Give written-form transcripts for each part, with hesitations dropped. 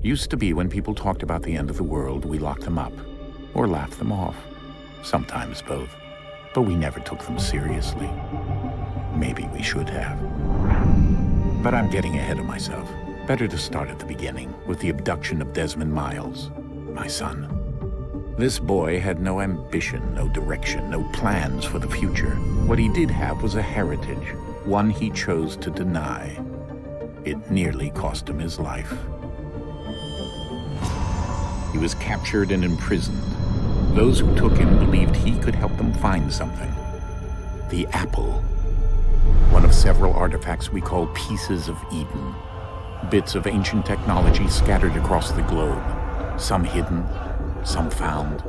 Used to be when people talked about the end of the world, we locked them up, or laughed them off. Sometimes both. But we never took them seriously. Maybe we should have. But I'm getting ahead of myself. Better to start at the beginning, with the abduction of Desmond Miles, my son. This boy had no ambition, no direction, no plans for the future. What he did have was a heritage, one he chose to deny. It nearly cost him his life. He was captured and imprisoned. Those who took him believed he could help them find something. The apple. One of several artifacts we call pieces of Eden. Bits of ancient technology scattered across the globe. Some hidden, some found,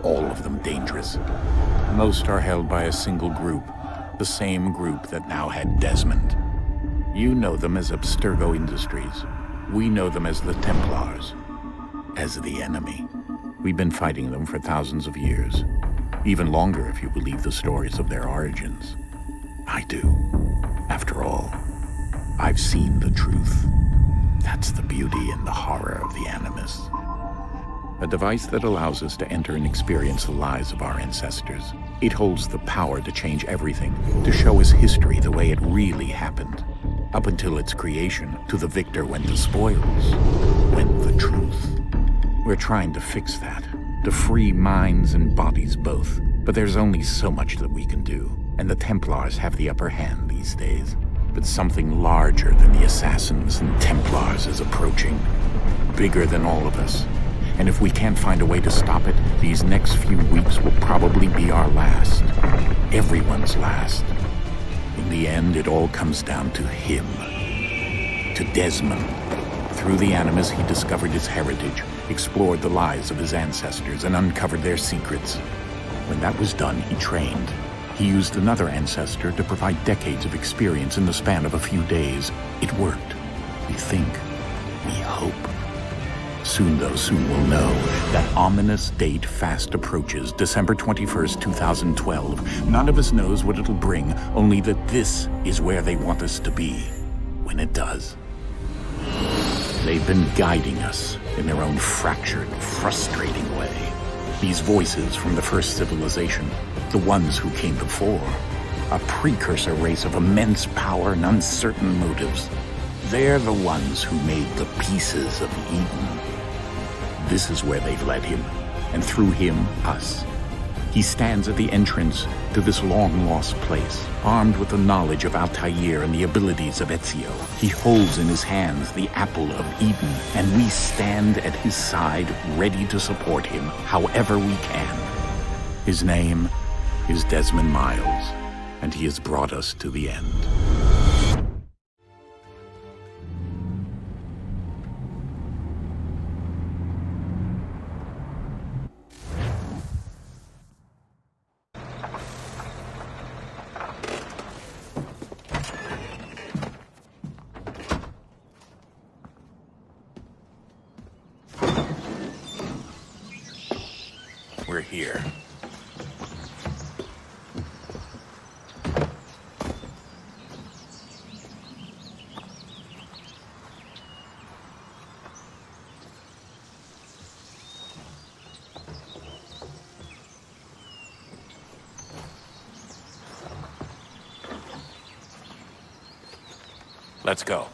all of them dangerous. Most are held by a single group, the same group that now had Desmond. You know them as Abstergo Industries. We know them as the Templars, as the enemy. We've been fighting them for thousands of years, even longer if you believe the stories of their origins. I do. After all, I've seen the truth. That's the beauty and the horror of the animus. A device that allows us to enter and experience the lives of our ancestors. It holds the power to change everything, to show us history the way it really happened. Up until its creation, to the victor went the spoils, went the truth. We're trying to fix that, to free minds and bodies both. But there's only so much that we can do, and the Templars have the upper hand these days. But something larger than the assassins and Templars is approaching, bigger than all of us. And if we can't find a way to stop it, these next few weeks will probably be our last. Everyone's last. In the end, it all comes down to him. To Desmond. Through the animus, he discovered his heritage, explored the lives of his ancestors, and uncovered their secrets. When that was done, he trained. He used another ancestor to provide decades of experience in the span of a few days. It worked. We think. We hope. Soon, though, soon we'll know. That ominous date fast approaches, December 21st, 2012. None of us knows what it'll bring, only that this is where they want us to be, when it does. They've been guiding us in their own fractured, frustrating way. These voices from the first civilization, the ones who came before, a precursor race of immense power and uncertain motives. They're the ones who made the pieces of Eden. This is where they've led him, and through him, us. He stands at the entrance to this long-lost place, armed with the knowledge of Altair and the abilities of Ezio. He holds in his hands the apple of Eden, and we stand at his side, ready to support him however we can. His name is Desmond Miles, and he has brought us to the end. We're here. Let's go.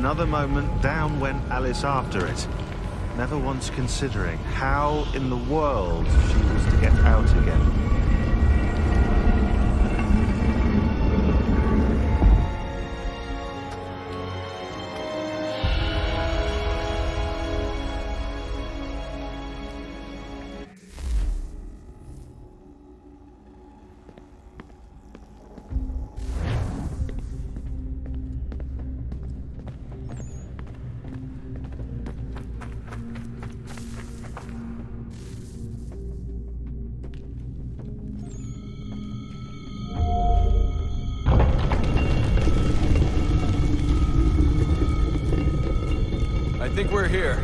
another moment, down went Alice after it, never once considering how in the world she was to get out again. I think we're here.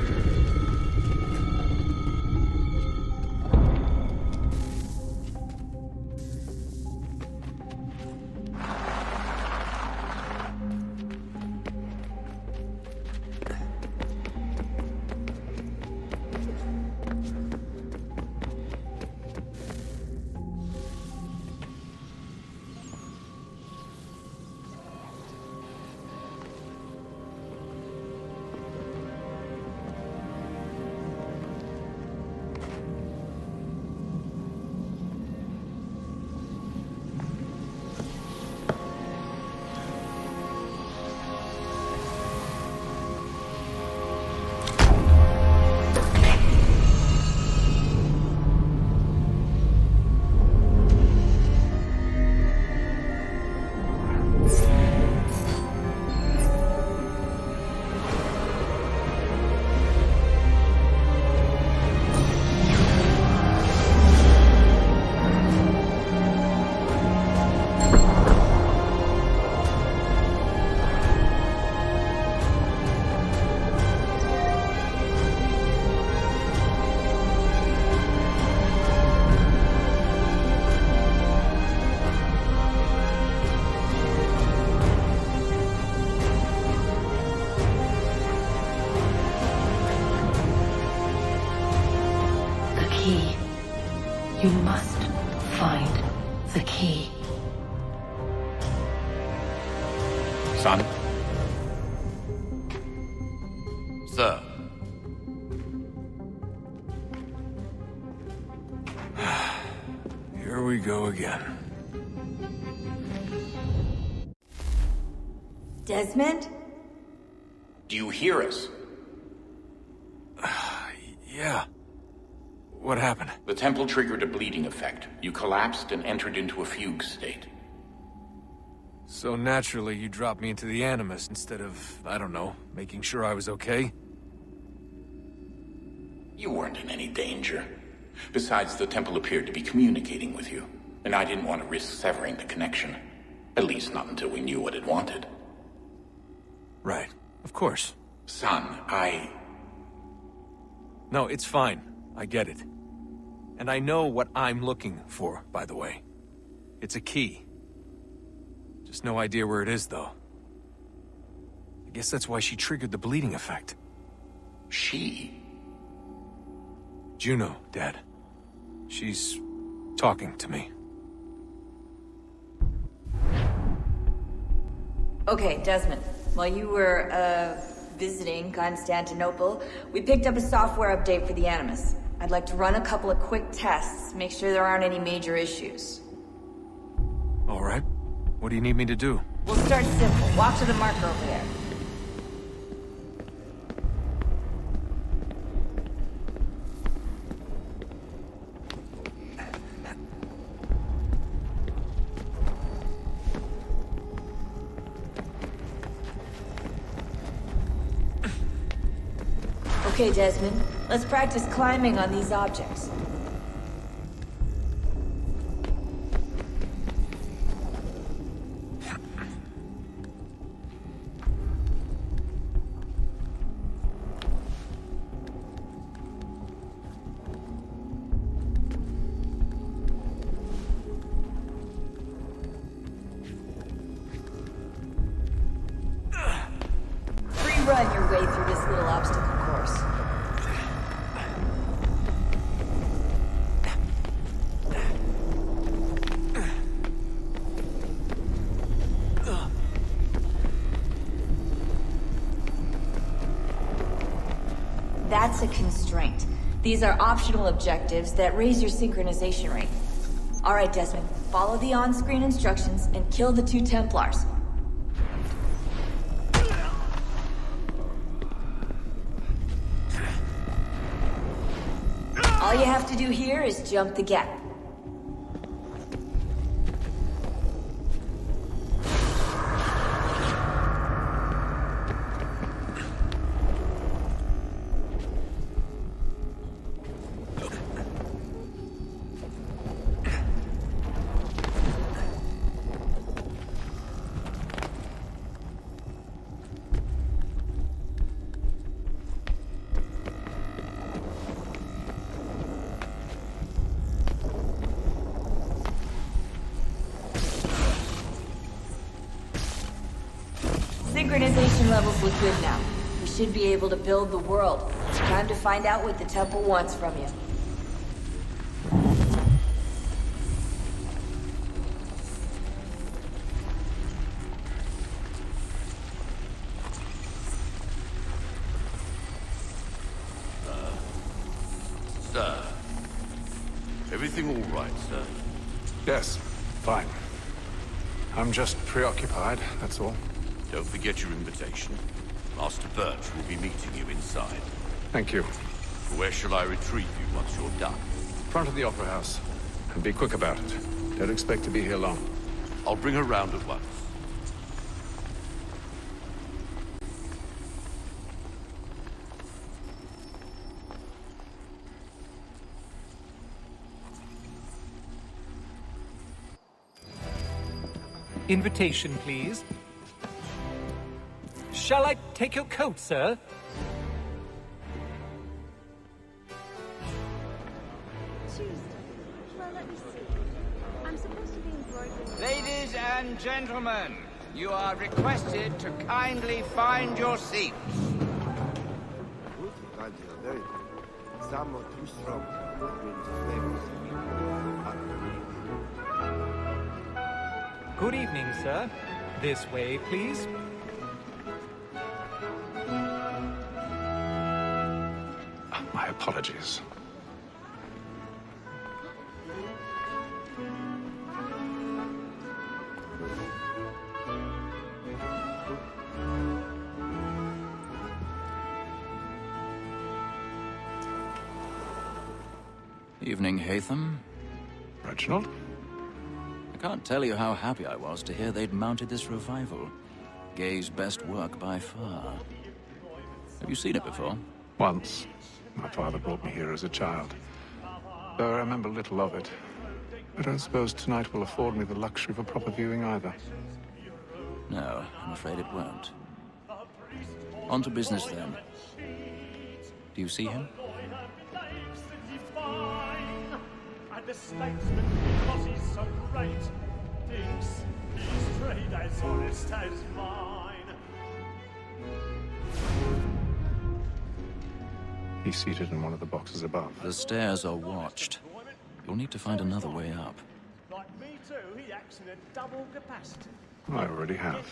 You must find the key. Son? Sir. Here we go again. Desmond? Do you hear us? Yeah. What happened? The temple triggered a bleeding effect. You collapsed and entered into a fugue state. So naturally, you dropped me into the animus instead of, I don't know, making sure I was okay? You weren't in any danger. Besides, the temple appeared to be communicating with you, and I didn't want to risk severing the connection. At least not until we knew what it wanted. Right. Of course. Son, No, it's fine. I get it. And I know what I'm looking for, by the way. It's a key. Just no idea where it is, though. I guess that's why she triggered the bleeding effect. She? Juno, Dad. She's talking to me. Okay, Desmond. While you were, visiting Constantinople, we picked up a software update for the Animus. I'd like to run a couple of quick tests, make sure there aren't any major issues. All right. What do you need me to do? We'll start simple. Walk to the marker over there. Okay, Desmond. Let's practice climbing on these objects. Free run your way through this little obstacle course. That's a constraint. These are optional objectives that raise your synchronization rate. Alright, Desmond. Follow the on-screen instructions and kill the 2 Templars. All you have to do here is jump the gap. Synchronization levels look good now. We should be able to build the world. Time to find out what the temple wants from you. Sir. Everything all right, sir? Yes, fine. I'm just preoccupied, that's all. Don't forget your invitation. Master Birch will be meeting you inside. Thank you. Where shall I retrieve you once you're done? Front of the Opera House. And be quick about it. Don't expect to be here long. I'll bring her round at once. Invitation, please. Shall I take your coat, sir? Tuesday. Well, let me see. I'm supposed to be embroidering... Ladies and gentlemen, you are requested to kindly find your seats. Good evening, sir. This way, please. My apologies. Evening, Haythem. Reginald? I can't tell you how happy I was to hear they'd mounted this revival. Gay's best work by far. Have you seen it before? Once. My father brought me here as a child. Though I remember little of it. I don't suppose tonight will afford me the luxury of a proper viewing either. No, I'm afraid it won't. On to business then. Do you see him? And the statesman, because he's so great, thinks his trade as honest as mine. He's seated in one of the boxes above. The stairs are watched. You'll need to find another way up. Like me too, he acts in a double capacity. I already have.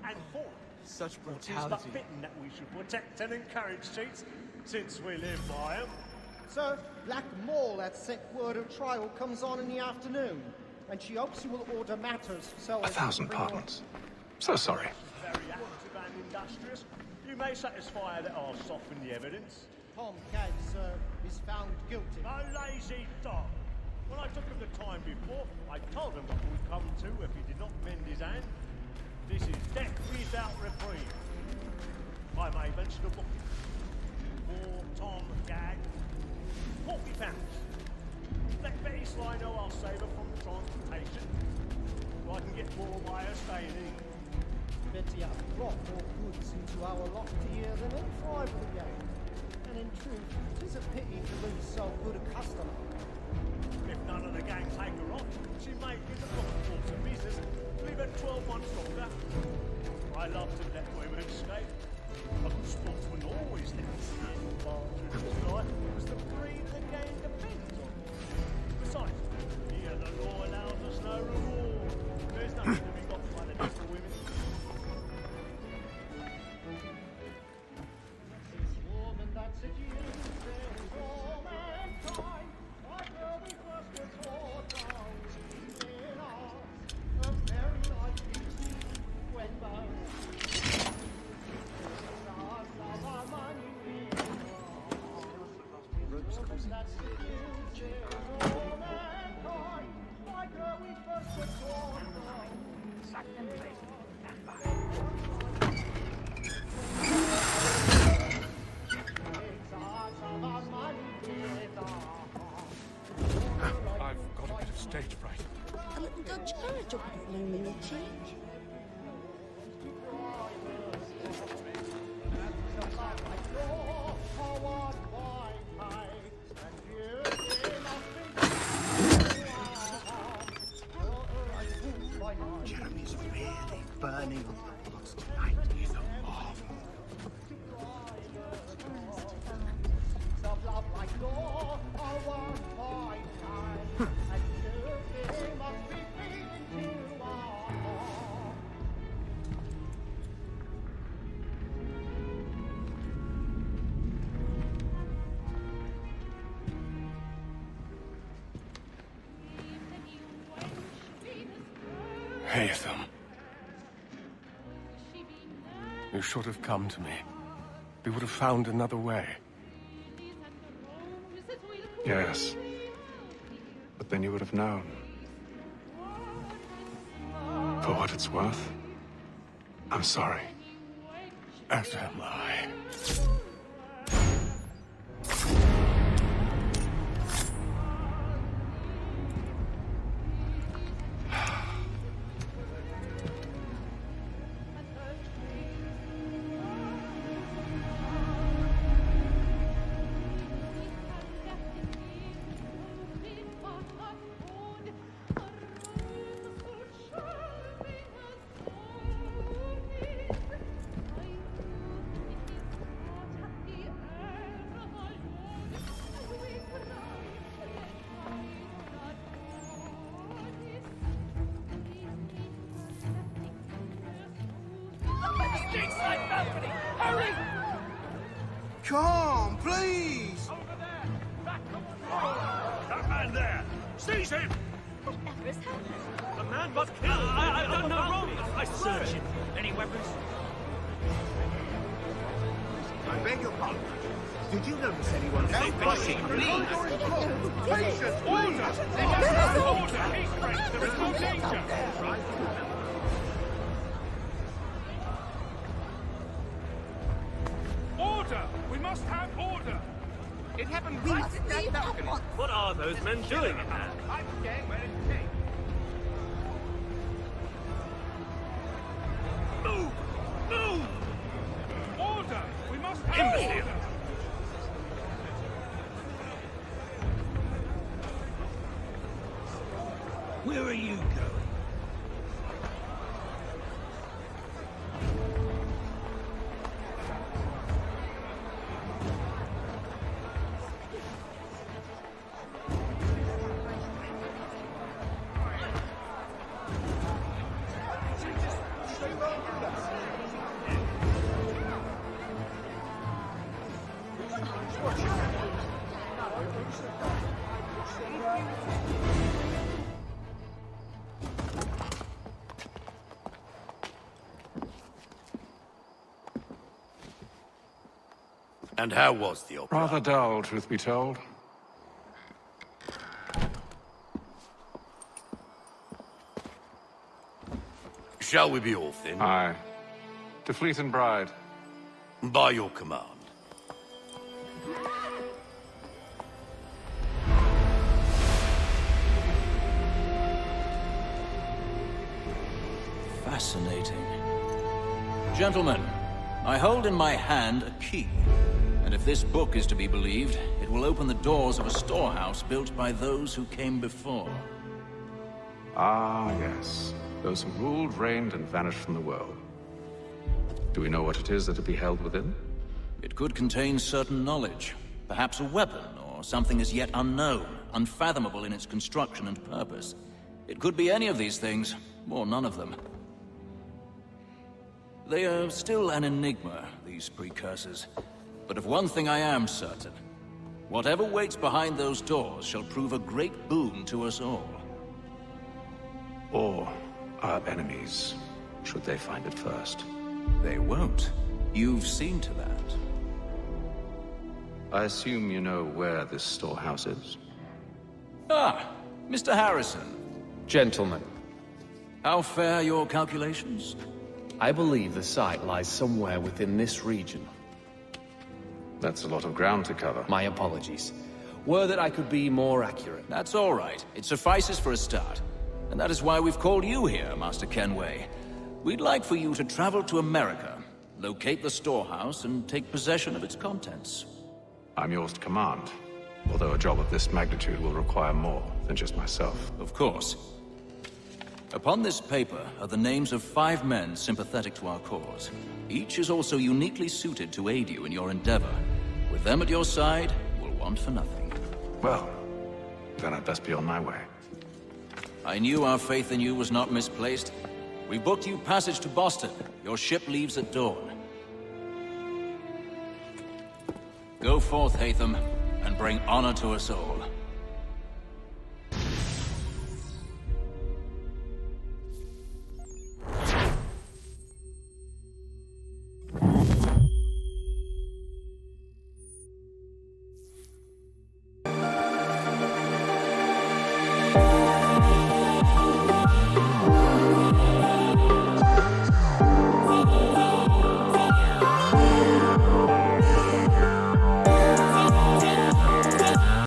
And for Such brutality. It's but fitting that we should protect and encourage cheats, since we live by them. Sir, Black Mall at sick word of trial comes on in the afternoon, and she hopes you will order matters so... 1,000 pardons. So sorry. Very active and industrious. You may satisfy her that I'll soften the evidence. Tom Cad, sir, is found guilty. No lazy dog. When I took him the time before, I told him what would come to if he did not mend his hand. This is death without reprieve. I may mention a book. For Tom Gag. £40. Let Betty Sly know I'll save her from transportation. So I can get more by her staying in. Betty has brought more goods into our lot here than any rival gang. And in truth, it is a pity to lose so good a customer. If none of the gang take her on, she may give the profitable to business, leave her 12 months longer. I love to let women escape. A good sportsman always lets the end larger in his life, because the breed of the gang depends on it. Besides, here the law allows us no reward. There's nothing to be got by the different women. This woman that seduces I've got a bit of stage fright. A little Dutch courage up the bloom in your cheek. Jeremy's really burning on the plots tonight. He's a marvel. Haythem. You should have come to me. We would have found another way. Yes. But then you would have known. For what it's worth, I'm sorry. As am I. Come, please! That man there! Seize him! Whatever has happened? The man was killed! I've done no wrong! I search him! Any weapons? I beg your pardon. Did you notice anyone else rushing? Please! Patience, Order! Order! Peace, friends! There is no danger! Order! We must have order! It happened right at that balcony. What are those men doing in there? I'm staying where it came. Move! Move! Order! We must have Imbecile! Where are you going? And how was the opera? Rather dull, truth be told. Shall we be off then? Aye. To Fleet and Bride. By your command. Fascinating. Gentlemen, I hold in my hand a key. And if this book is to be believed, it will open the doors of a storehouse built by those who came before. Ah, yes. Those who ruled, reigned, and vanished from the world. Do we know what it is that will be held within? It could contain certain knowledge. Perhaps a weapon, or something as yet unknown, unfathomable in its construction and purpose. It could be any of these things, or none of them. They are still an enigma, these precursors. But of one thing I am certain. Whatever waits behind those doors shall prove a great boon to us all. Or our enemies, should they find it first. They won't. You've seen to that. I assume you know where this storehouse is? Ah, Mr. Harrison. Gentlemen, How fair your calculations? I believe the site lies somewhere within this region. That's a lot of ground to cover. My apologies. Were that I could be more accurate. That's all right. It suffices for a start. And that is why we've called you here, Master Kenway. We'd like for you to travel to America, locate the storehouse, and take possession of its contents. I'm yours to command. Although a job of this magnitude will require more than just myself. Of course. Upon this paper are the names of 5 men sympathetic to our cause. Each is also uniquely suited to aid you in your endeavor. With them at your side, you will want for nothing. Well, then I'd best be on my way. I knew our faith in you was not misplaced. We booked you passage to Boston. Your ship leaves at dawn. Go forth, Haythem, and bring honor to us all.